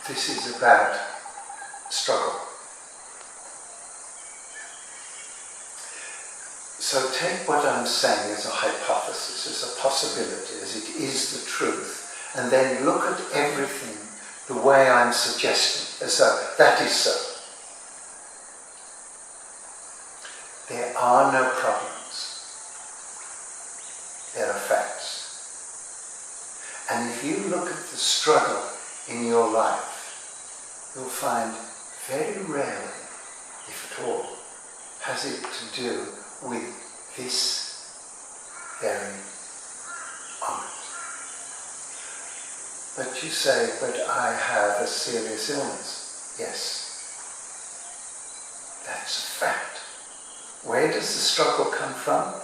this is about struggle. So take what I'm saying as a hypothesis, as a possibility, as it is the truth, and then look at everything the way I'm suggesting, as though that is so. There are no problems. There are facts. And if you look at the struggle in your life, you'll find very rarely, if at all, has it to do with this very moment. But you say, but I have a serious illness. Yes, that's a fact. Where does the struggle come from?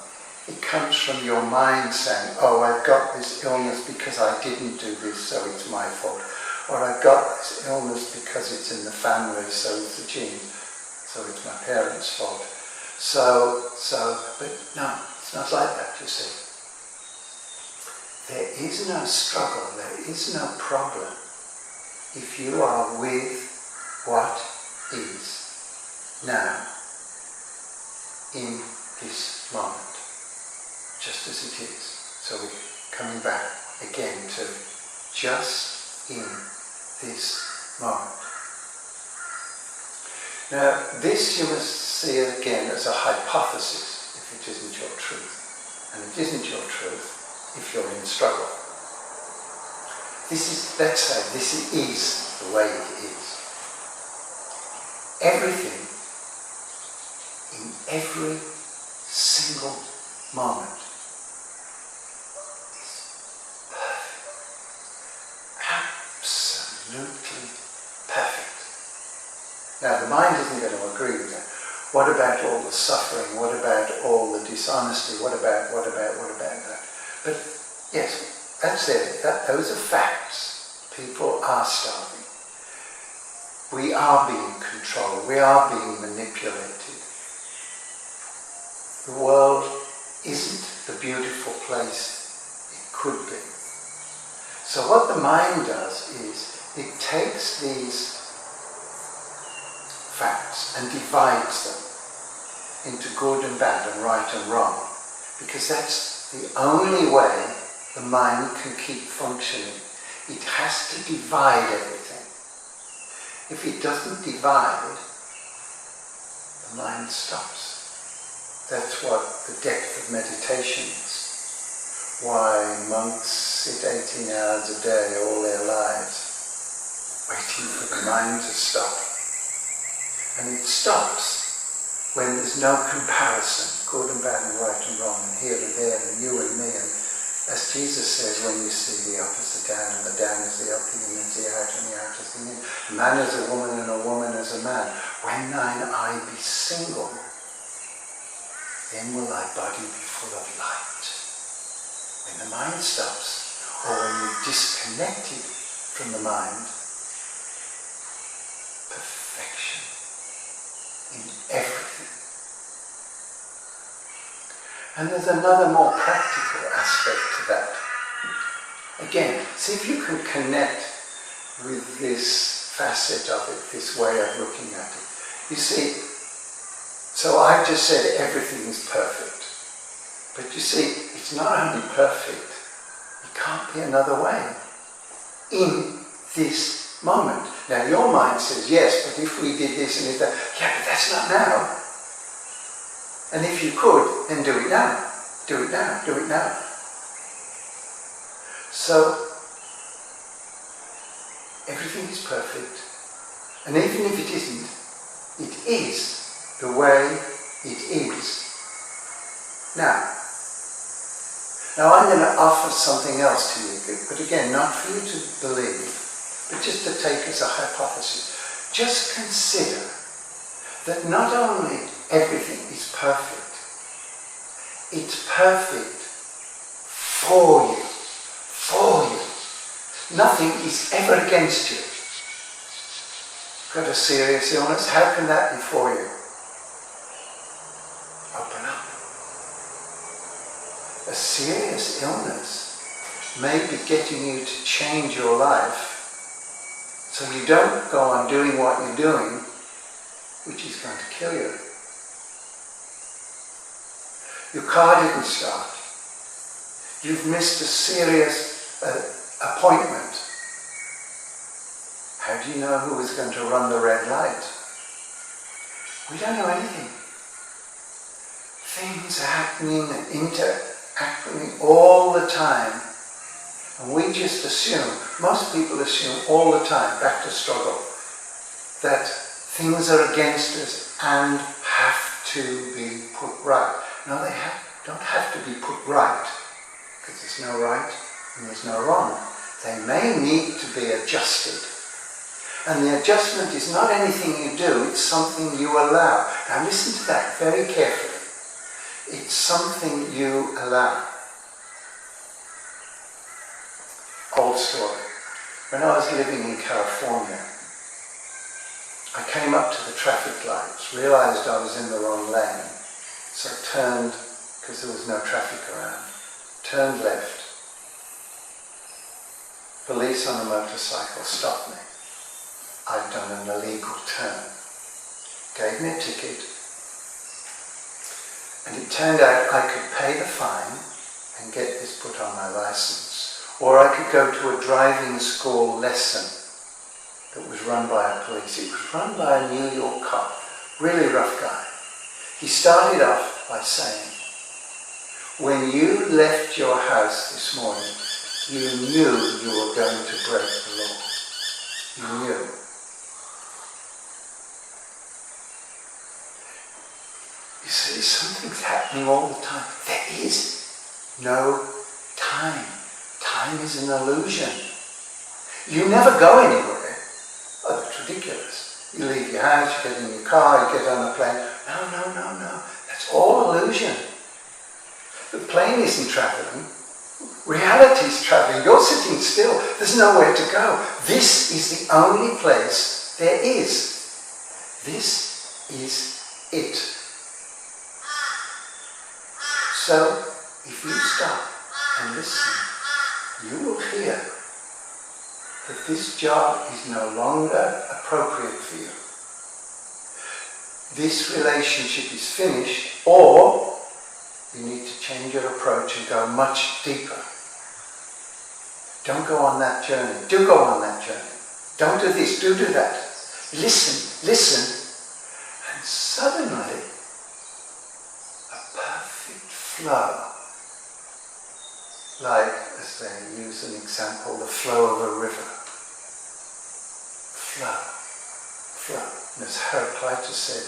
It comes from your mind saying, oh, I've got this illness because I didn't do this, so it's my fault. Or I've got this illness because it's in the family, so it's the genes, so it's my parents' fault. But no, it's not like that, you see. There is no struggle, there is no problem if you are with what is now, in this moment, just as it is. So we're coming back again to just in this moment. Now, this you must see again as a hypothesis if it isn't your truth. And it isn't your truth if you're in struggle. This is, let's say, this is the way it is. Everything, in every single moment, is perfect. Absolutely perfect. Now, the mind isn't going to agree with that. What about all the suffering? What about all the dishonesty? What about that? But yes, that's it. Those are facts. People are starving. We are being controlled. We are being manipulated. The world isn't the beautiful place it could be. So what the mind does is it takes these facts and divides them into good and bad and right and wrong, because that's the only way the mind can keep functioning. It has to divide everything. If it doesn't divide, the mind stops. That's what the depth of meditation is. Why monks sit 18 hours a day all their lives, waiting for the mind to stop. And it stops when there's no comparison, good and bad and right and wrong, and here and there, and you and me. And as Jesus says, when you see the up is the down, and the down is the up, the in is the out, and the out is the in. A man is a woman, and a woman is a man. When thine eye be single, then will thy body be full of light. When the mind stops, or when you're disconnected from the mind, perfection in everything. And there's another more practical aspect to that. Again, see if you can connect with this facet of it, this way of looking at it. You see, so I've just said everything is perfect. But you see, it's not only perfect, it can't be another way. In this moment. Now your mind says, yes, but if we did this and if that, yeah, but that's not now. And if you could, then do it now. Do it now. Do it now. So, everything is perfect. And even if it isn't, it is the way it is. Now I'm going to offer something else to you, but again, not for you to believe, but just to take as a hypothesis. Just consider that not only everything is perfect, it's perfect for you. For you. Nothing is ever against you. Got a serious illness? How can that be for you? Open up. A serious illness may be getting you to change your life So you don't go on doing what you're doing, which is going to kill you. Your car didn't start. You've missed a serious appointment. How do you know who is going to run the red light? We don't know anything. Things are happening and interacting all the time. And we just assume, most people assume all the time, back to struggle, that things are against us and have to be put right. No, they don't have to be put right, because there's no right and there's no wrong. They may need to be adjusted. And the adjustment is not anything you do, it's something you allow. Now listen to that very carefully. It's something you allow. Old story. When I was living in California, I came up to the traffic lights, realized I was in the wrong lane, so turned, because there was no traffic around, turned left. Police on a motorcycle stopped me. I'd done an illegal turn. Gave me a ticket, and it turned out I could pay the fine and get this put on my license, or I could go to a driving school lesson that was run by a police. It was run by a New York cop, really rough guy. He started off by saying, when you left your house this morning, you knew you were going to break the law. You knew. You see, something's happening all the time. There is no time. Time is an illusion. You never go anywhere. Oh, that's ridiculous. You leave your house, you get in your car, you get on a plane. No. That's all illusion. The plane isn't traveling. Reality is traveling. You're sitting still. There's nowhere to go. This is the only place there is. This is it. So, if you stop and listen, you will hear that this job is no longer appropriate for you. This relationship is finished, or you need to change your approach and go much deeper. Don't go on that journey. Do go on that journey. Don't do this, do that. Listen, and suddenly a perfect flow, like, as they use an example, the flow of a river. Flow. And as Heraclitus said,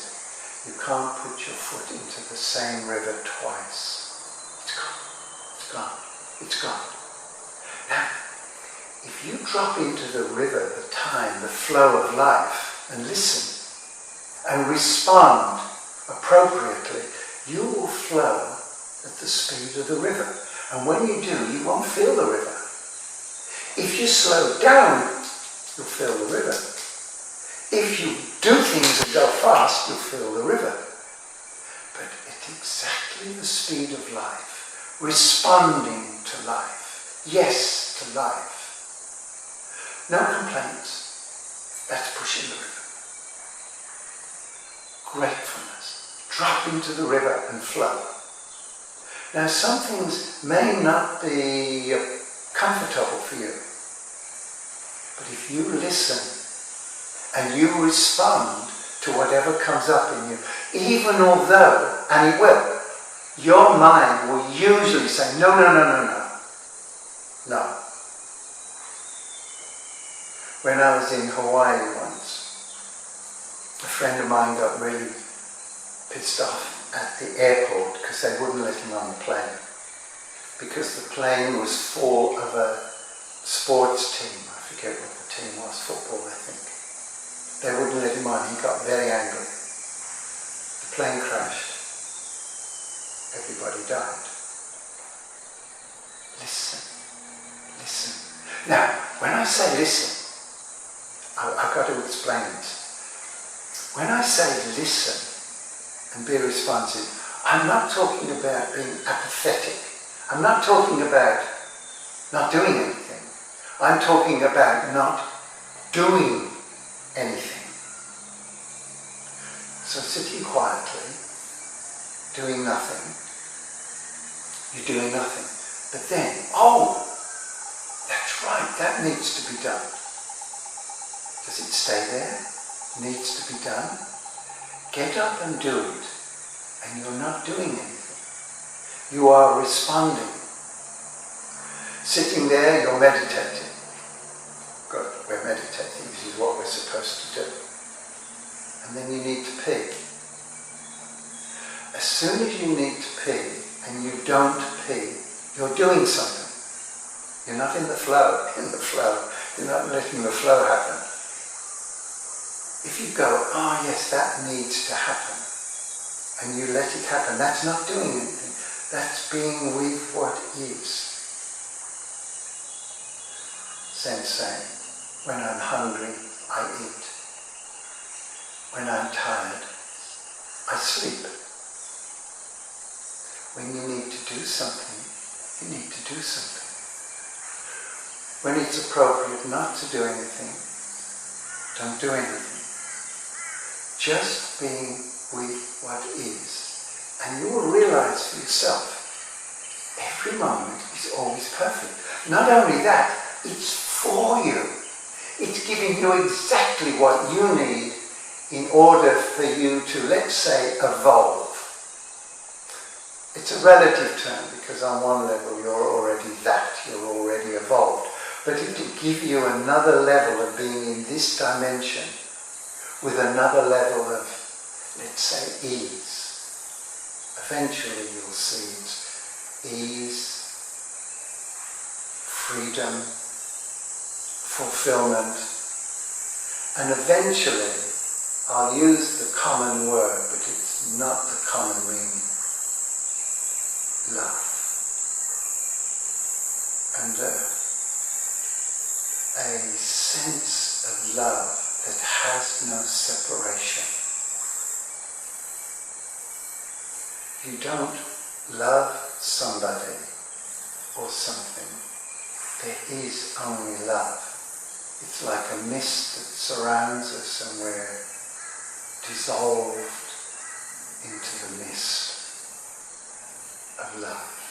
you can't put your foot into the same river twice. It's gone. Now, if you drop into the river, the time, the flow of life, and listen, and respond appropriately, you will flow at the speed of the river. And when you do, you won't feel the river. If you slow down, you'll feel the river. If you do things and go fast, you'll feel the river. But at exactly the speed of life, responding to life, yes to life. No complaints. That's pushing the river. Gratefulness. Drop into the river and flow. Now, some things may not be comfortable for you, but if you listen and you respond to whatever comes up in you, even although, and it will, your mind will usually say, no. When I was in Hawaii once, a friend of mine got really pissed off at the airport because they wouldn't let him on the plane, because the plane was full of a sports team. I forget what the team was, football I think. They wouldn't let him on. He got very angry. The plane crashed. Everybody died. Listen. Now, when I say listen, I've got to explain this. When I say listen and be responsive, I'm not talking about being apathetic. I'm not talking about not doing anything. I'm talking about not doing anything. So sitting quietly, doing nothing, you're doing nothing. But then, oh, that's right, that needs to be done. Does it stay there? Needs to be done? Get up and do it, and you're not doing anything. You are responding. Sitting there, you're meditating. Good, we're meditating, this is what we're supposed to do. And then you need to pee. As soon as you need to pee, and you don't pee, you're doing something. You're not in the flow. You're not letting the flow happen. If you go, oh yes, that needs to happen, and you let it happen, that's not doing anything. That's being with what is. Sensei, when I'm hungry, I eat. When I'm tired, I sleep. When you need to do something, you need to do something. When it's appropriate not to do anything, don't do anything. Just being with what is. And you will realize for yourself, every moment is always perfect. Not only that, it's for you. It's giving you exactly what you need in order for you to, let's say, evolve. It's a relative term because on one level you're already that, you're already evolved. But it will give you another level of being in this dimension with another level of, let's say, ease. Eventually you'll see it's ease, freedom, fulfillment, and eventually I'll use the common word, but it's not the common meaning. Love. And a sense of love that has no separation. You don't love somebody or something. There is only love. It's like a mist that surrounds us and we're dissolved into the mist of love.